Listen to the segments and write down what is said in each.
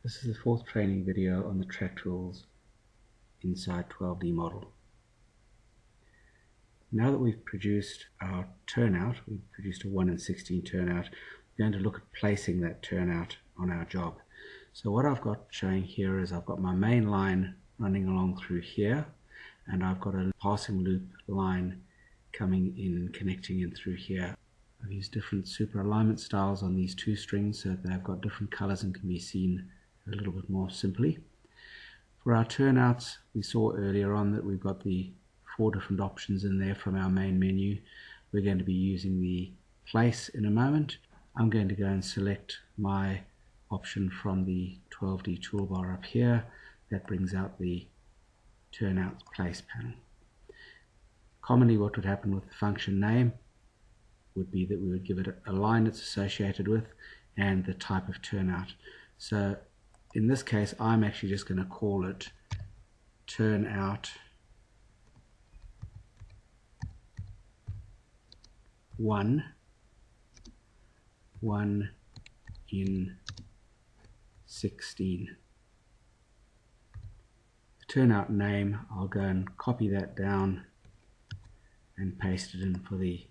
This is the fourth training video on the track tools inside 12D model. Now that we've produced our turnout, we've produced a 1 in 16 turnout, we're going to look at placing that turnout on our job. So what I've got showing here is I've got my main line running along through here, and I've got a passing loop line coming in, connecting in through here. I've used different super alignment styles on these two strings so that they've got different colors and can be seen a little bit more simply. For our turnouts, we saw earlier on that we've got the 4 different options in there from our main menu. We're going to be using the place in a moment. I'm going to go and select my option from the 12D toolbar up here. That brings out the turnout place panel. Commonly what would happen with the function name would be that we would give it a line it's associated with and the type of turnout. So in this case, I'm actually just going to call it Turnout 1 in 16. The turnout name, I'll go and copy that down and paste it in for the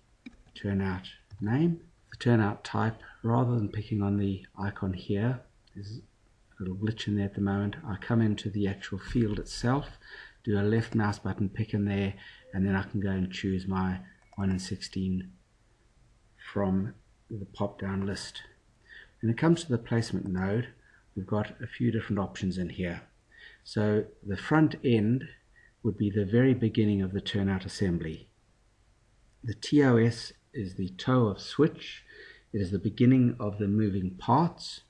turnout name. The turnout type, rather than picking on the icon here, there's a little glitch in there at the moment. I come into the actual field itself, do a left mouse button pick in there, and then I can go and choose my 1 in 16 from the pop down list. When it comes to the placement node, we've got a few different options in here. So the front end would be the very beginning of the turnout assembly. The TOS is the toe of switch. It is the beginning of the moving parts.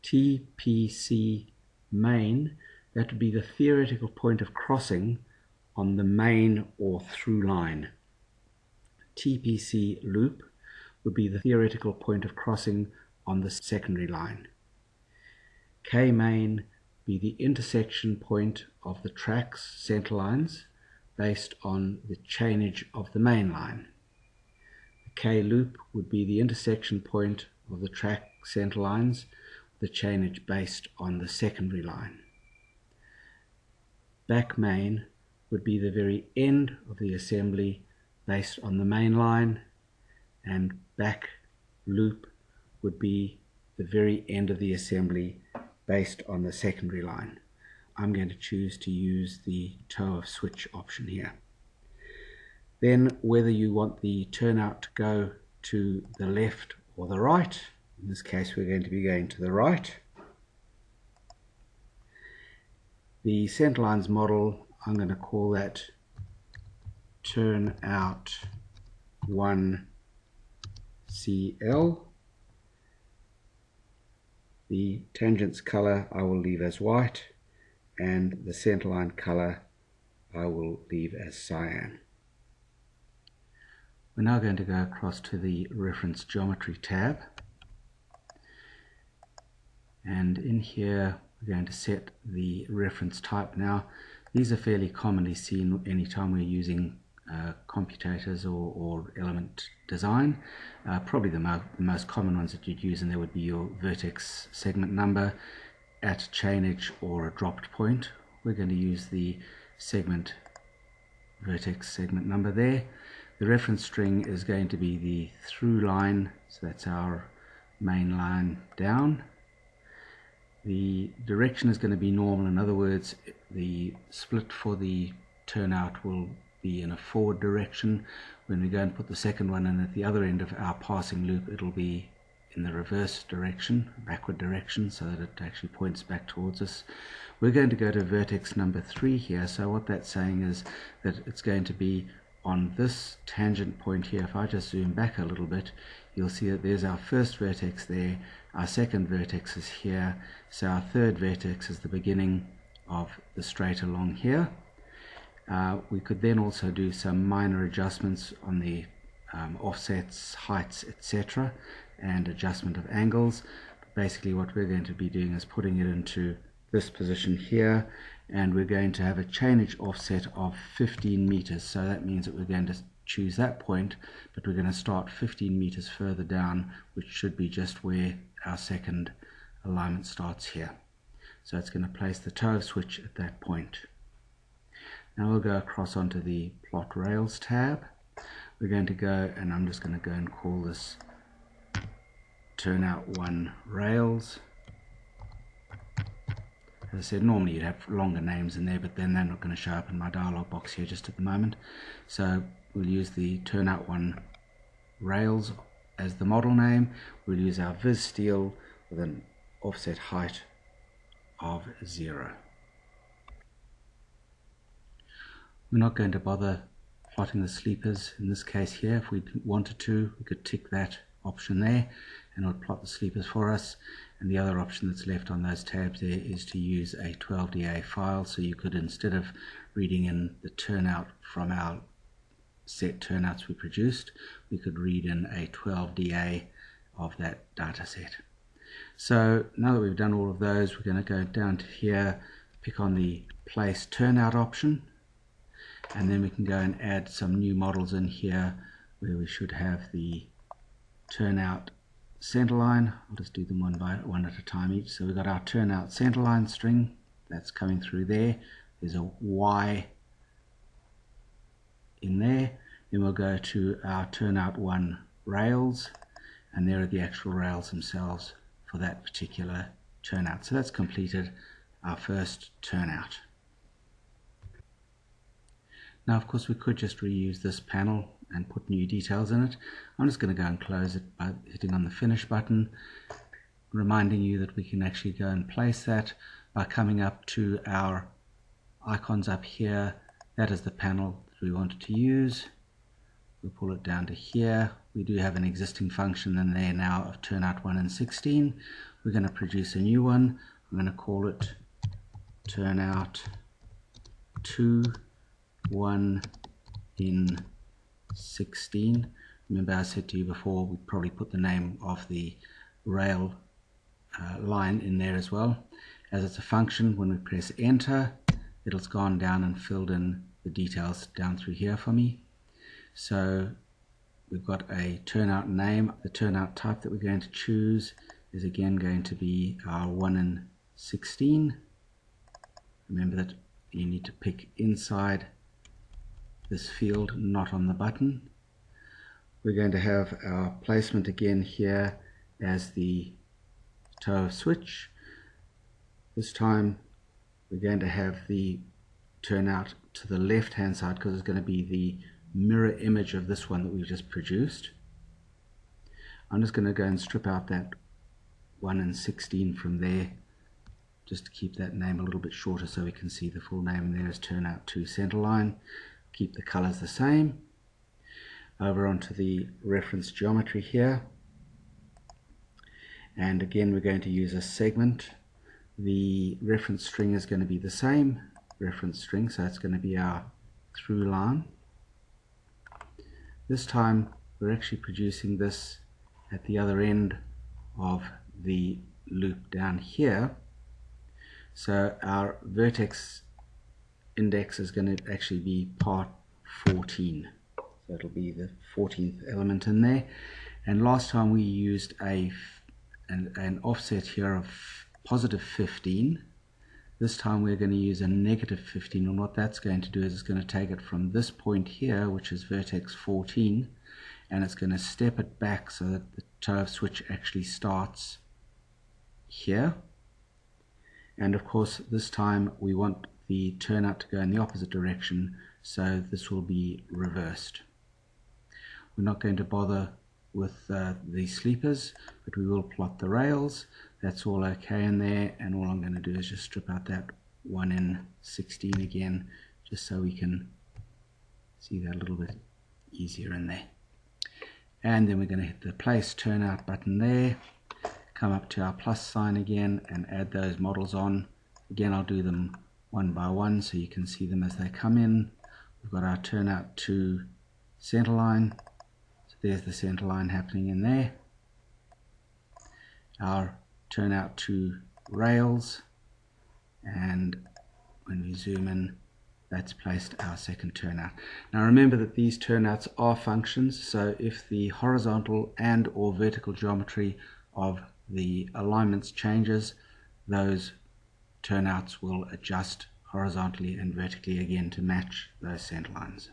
TPC main, that would be the theoretical point of crossing on the main or through line. TPC loop would be the theoretical point of crossing on the secondary line. K main be the intersection point of the track's center lines based on the chainage of the main line. The K loop would be the intersection point of the track center lines, the chainage based on the secondary line. Back main would be the very end of the assembly based on the main line, and back loop would be the very end of the assembly based on the secondary line. I'm going to choose to use the toe of switch option here. Then whether you want the turnout to go to the left or the right, in this case we're going to be going to the right. The centerlines model, I'm going to call that Turnout 1 CL. The tangents color I will leave as white, and the centerline color I will leave as cyan. We're now going to go across to the reference geometry tab, and in here we're going to set the reference type. Now these are fairly commonly seen anytime we're using computators or element design. Probably the most common ones that you'd use in there would be your vertex segment number at chainage or a dropped point. We're going to use the vertex segment number there. The reference string is going to be the through line, so that's our main line down. The direction is going to be normal. In other words, the split for the turnout will be in a forward direction. When we go and put the second one in at the other end of our passing loop, it'll be in the reverse direction, backward direction, so that it actually points back towards us. We're going to go to vertex number 3 here, so what that's saying is that it's going to be on this tangent point here. If I just zoom back a little bit, you'll see that there's our first vertex there, our second vertex is here, so our third vertex is the beginning of the straight along here. We could then also do some minor adjustments on the offsets, heights, etc., and adjustment of angles. But basically what we're going to be doing is putting it into this position here, and we're going to have a chainage offset of 15 meters. So that means that we're going to choose that point, but we're going to start 15 meters further down, which should be just where our second alignment starts here. So it's going to place the toe of switch at that point. Now we'll go across onto the plot rails tab. We're going to go, and I'm just going to go and call this Turnout 1 rails. As I said, normally you'd have longer names in there, but then they're not going to show up in my dialog box here just at the moment. So we'll use the Turnout 1 rails as the model name. We'll use our viz steel with an offset height of 0. We're not going to bother plotting the sleepers in this case here. If we wanted to, we could tick that option there and it would plot the sleepers for us. And the other option that's left on those tabs there is to use a 12DA file. So you could, instead of reading in the turnout from our set turnouts we produced, we could read in a 12DA of that data set. So now that we've done all of those, we're going to go down to here, pick on the place turnout option, and then we can go and add some new models in here where we should have the turnout centerline. I'll just do them one at a time each. So we've got our turnout centerline string that's coming through there. There's a Y in there. Then we'll go to our Turnout 1 rails, and there are the actual rails themselves for that particular turnout. So that's completed our first turnout. Now, of course, we could just reuse this panel and put new details in it. I'm just going to go and close it by hitting on the finish button, reminding you that we can actually go and place that by coming up to our icons up here. That is the panel that we wanted to use. We'll pull it down to here. We do have an existing function in there now of Turnout 1 and 16. We're going to produce a new one. I'm going to call it Turnout 2 1 in 16. Remember, I said to you before, we'd probably put the name of the rail line in there as well. As it's a function, when we press enter, it's gone down and filled in the details down through here for me. So we've got a turnout name. The turnout type that we're going to choose is again going to be our 1 in 16. Remember that you need to pick inside this field, not on the button. We're going to have our placement again here as the toe of switch. This time we're going to have the turnout to the left hand side because it's going to be the mirror image of this one that we've just produced. I'm just going to go and strip out that 1 in 16 from there just to keep that name a little bit shorter so we can see the full name there as Turnout 2 centerline. Keep the colors the same. Over onto the reference geometry here, and again we're going to use a segment. The reference string is going to be the same reference string, so it's going to be our through line. This time we're actually producing this at the other end of the loop down here, so our vertex index is going to actually be part 14. So it'll be the 14th element in there. And last time we used an offset here of positive 15. This time we're going to use a negative 15, and what that's going to do is it's going to take it from this point here, which is vertex 14, and it's going to step it back so that the toe of switch actually starts here. And of course this time we want the turnout to go in the opposite direction, so this will be reversed. We're not going to bother with the sleepers, but we will plot the rails. That's all okay in there, and all I'm going to do is just strip out that 1 in 16 again, just so we can see that a little bit easier in there. And then we're going to hit the place turnout button there, come up to our plus sign again and add those models on. Again, I'll do them one by one so you can see them as they come in. We've got our Turnout 2 centerline. So there's the centerline happening in there. Our Turnout 2 rails, and when we zoom in, that's placed our second turnout. Now remember that these turnouts are functions, so if the horizontal and or vertical geometry of the alignments changes, those turnouts will adjust horizontally and vertically again to match those center lines.